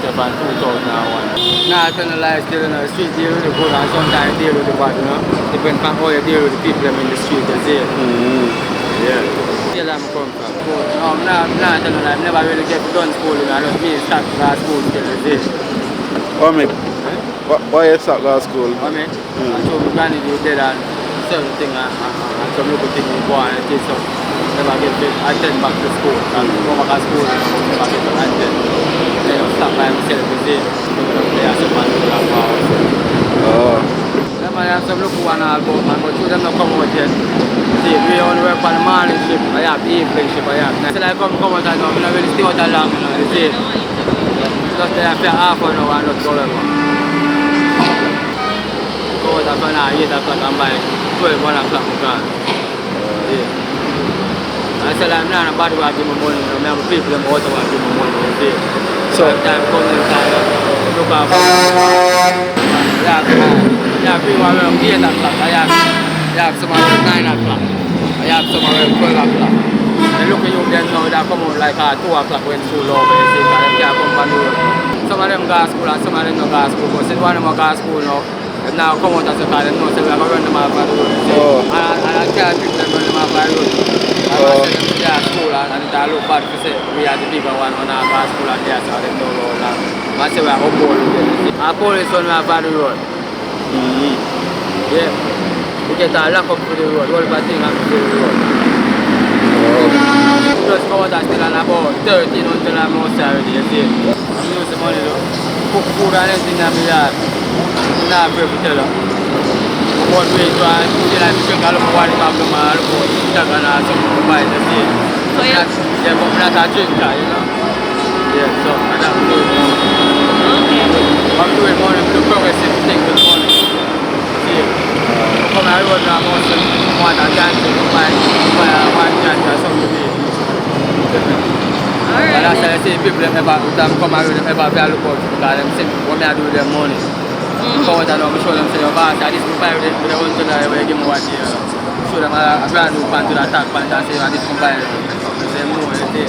out there from 2001. Now I tell the life still, the street deal with the good and sometimes deal with the bad, Depends on how you deal with the people in the street, you see. Yeah. Where I'm come from. I'm not telling you, I've never really get done school, I just me start school still, you see. Why you start school? I mean, so my granny did that certain thing and some little thing we go and it is so never get to attend back to school. And go back to school and never get to attend. Then I stop by myself to see they are some man who have house. Oh. Then I have some little one all about man, but two them not come out yet. See, we only work on the morning shift, I have the evening shift, I have. So I come out and now, I don't really stay out that long, you see. Just there for half an hour and not go over. Go out after 8 o'clock and by 12, 1 o'clock I'm gone. Yeah. I said I'm not a bad way to give me money, I have people them out to give me money, you see. So time comes inside, look after I have people around 8 o'clock, I have some around 9 o'clock, I have some around 12 o'clock. And look at you then now, they come out like 2 o'clock when school over, you see, because they can't come from the road. Some of them go to school and some of them don't go to school, but since one of them go to school now, they now come out as a car, they know, so we have to run them off the road, you see. And I can't pick them, run them off the road. I send them to their school and it look bad to say we are the bigger one when I go to school and they are so they don't know that. I say we are up all with them, you see. And police run me off the road. Yeah. We get a lock up to the road, all the thing up to the road. Just come out and still on about 13 until I'm outside already, you see. I'm using money though. Cook food and everything in my yard. I'm not afraid to tell you. I'm going to wait to like to drink a little water from them and look out the tag and something to buy, you see. So yeah, but I'm not a drinker, you know. Yeah, so I'm not doing money. Okay. I'm doing money with the progressive thing with money. See. Come on, I run now, most of them want a chance to buy one chance or something. Alright. And that's why I say people them ever come and them ever value out because them say what me I do with their money. Come out and now show them say your boss this me buy with the $1 where you give me what year. Show them a brand new pant to the attack pant and say this me buy with them. Say no, you see.